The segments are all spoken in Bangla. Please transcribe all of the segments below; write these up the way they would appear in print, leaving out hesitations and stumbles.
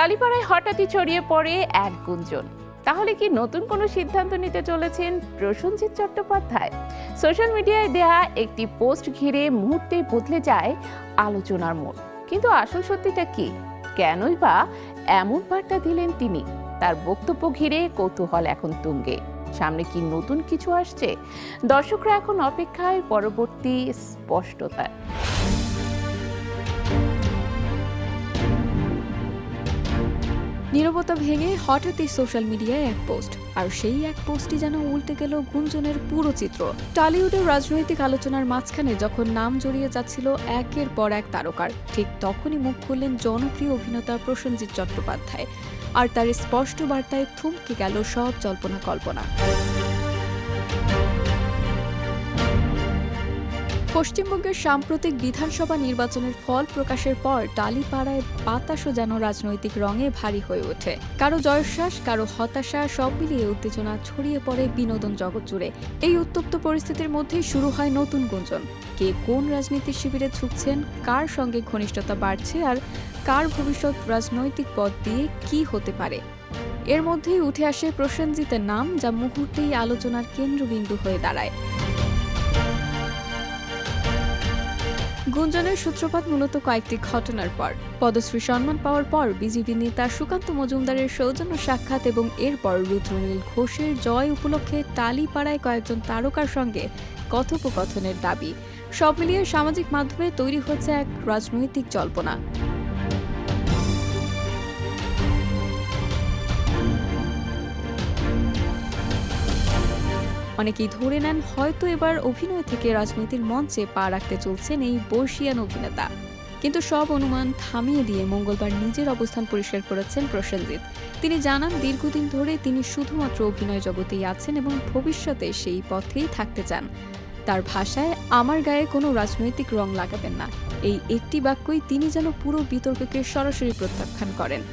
টালিপাড়ায় হঠাৎই ছড়িয়ে পড়ে এক গুঞ্জন। তাহলে কি নতুন কোনো সিদ্ধান্ত নিতে চলেছেন প্রসেনজিৎ চট্টোপাধ্যায়? সোশ্যাল মিডিয়ায় দেয়া একটি পোস্ট ঘিরে মুহূর্তেই বদলে যায় আলোচনার মোড়। কিন্তু আসল সত্যিটা কি? কেনই বা এমন বার্তা দিলেন তিনি? তার বক্তব্য ঘিরে কৌতূহল এখন তুঙ্গে। সামনে কি নতুন কিছু আসছে? দর্শকরা এখন অপেক্ষায় পরবর্তী স্পষ্টতার। নীরবতা ভেঙে হঠাৎই সোশ্যাল মিডিয়ায় এক পোস্ট, আর সেই এক পোস্টই যেন উল্টে গেল গুঞ্জনের পুরো চিত্র। টলিউডের রাজনৈতিক আলোচনার মাঝখানে যখন নাম জড়িয়ে যাচ্ছিল একের পর এক তারকার, ঠিক তখনই মুখ খুললেন জনপ্রিয় অভিনেতা প্রসেনজিৎ চট্টোপাধ্যায়। আর তার স্পষ্ট বার্তায় থমকে গেল সব জল্পনা কল্পনা। পশ্চিমবঙ্গের সাম্প্রতিক বিধানসভা নির্বাচনের ফল প্রকাশের পর টালিপাড়ায় বাতাসও যেন রাজনৈতিক রঙে ভারী হয়ে ওঠে। কারো জয়োচ্ছ্বাস, কারো হতাশা, সব মিলিয়ে উত্তেজনা ছড়িয়ে পড়ে বিনোদন জগৎ জুড়ে। এই উত্তপ্ত পরিস্থিতির মধ্যেই শুরু হয় নতুন গুঞ্জন। কে কোন রাজনীতির শিবিরে ঝুঁকছেন, কার সঙ্গে ঘনিষ্ঠতা বাড়ছে, আর কার ভবিষ্যৎ রাজনৈতিক পথ দিয়ে কি হতে পারে। এর মধ্যেই উঠে আসে প্রসেনজিতের নাম, যা মুহূর্তেই আলোচনার কেন্দ্রবিন্দু হয়ে দাঁড়ায়। গুঞ্জনের সূত্রপাত মূলত কয়েকটি ঘটনার পর। পদ্মশ্রী সম্মান পাওয়ার পর বিজেপি নেতা সুকান্ত মজুমদারের সৌজন্য সাক্ষাৎ এবং এরপর রুদ্রনীল ঘোষের জয় উপলক্ষে টালিপাড়ায় কয়েকজন তারকার সঙ্গে কথোপকথনের দাবি। সব মিলিয়ে সামাজিক মাধ্যমে তৈরি হচ্ছে এক রাজনৈতিক জল্পনা। অনেকেই ধরে নেন হয়তো এবার অভিনয় থেকে রাজনীতির মঞ্চে পা রাখতে চলছেন এই বর্ষিয়ান অভিনেতা। কিন্তু সব অনুমান থামিয়ে দিয়ে মঙ্গলবার নিজের অবস্থান পরিষ্কার করেছেন প্রসেনজিৎ। তিনি জানান, দীর্ঘদিন ধরে তিনি শুধুমাত্র অভিনয় জগতেই আছেন এবং ভবিষ্যতে সেই পথেই থাকতে চান। তার ভাষায়, আমার গায়ে কোনো রাজনৈতিক রং লাগাবেন না, এই একটি বাক্যই তিনি যেন পুরো বিতর্ককে সরাসরি প্রত্যাখ্যান করেন।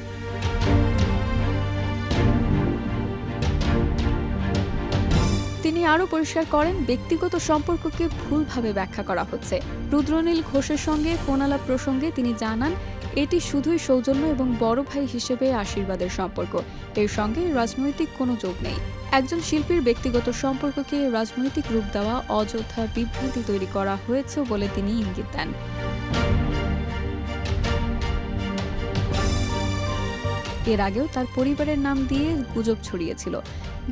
তিনি আরও পরিষ্কার করেন, ব্যক্তিগত সম্পর্ককে ভুলভাবে ব্যাখ্যা করা হচ্ছে। রুদ্রনীল ঘোষের সঙ্গে ফোন আলাপ প্রসঙ্গে তিনি জানান, এটি শুধুই সৌজন্য এবং বড় ভাই হিসেবে আশীর্বাদের সম্পর্ক, এর সঙ্গে রাজনৈতিক কোনো যোগ নেই। একজন শিল্পীর ব্যক্তিগত সম্পর্ককে রাজনৈতিক রূপ দেওয়া অযথা বিভ্রান্তি তৈরি করা হয়েছে বলে তিনি ইঙ্গিত দেন। এর আগেও তার পরিবারের নাম দিয়ে গুজব ছড়িয়েছিল।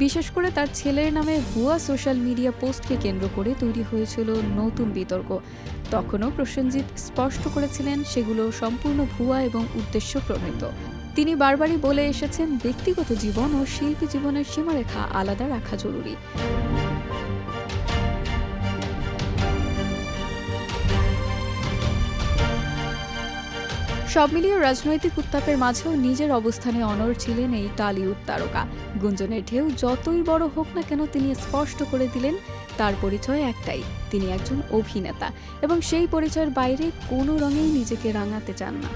বিশেষ করে তার ছেলের নামে ভুয়া সোশ্যাল মিডিয়া পোস্টকে কেন্দ্র করে তৈরি হয়েছিল নতুন বিতর্ক। তখনও প্রসেনজিৎ স্পষ্ট করেছিলেন সেগুলো সম্পূর্ণ ভুয়া এবং উদ্দেশ্য প্রণীত। তিনি বারবারই বলে এসেছেন, ব্যক্তিগত জীবন ও শিল্পী জীবনের সীমারেখা আলাদা রাখা জরুরি। সব মিলিয়ে রাজনৈতিক উত্তাপের মাঝেও নিজের অবস্থানে অনড় ছিলেন এই টালিউড তারকা। গুঞ্জনের ঢেউ যতই বড় হোক না কেন, তিনি স্পষ্ট করে দিলেন তার পরিচয় একটাই, তিনি একজন অভিনেতা এবং সেই পরিচয়ের বাইরে কোনো রঙেই নিজেকে রাঙাতে চান না।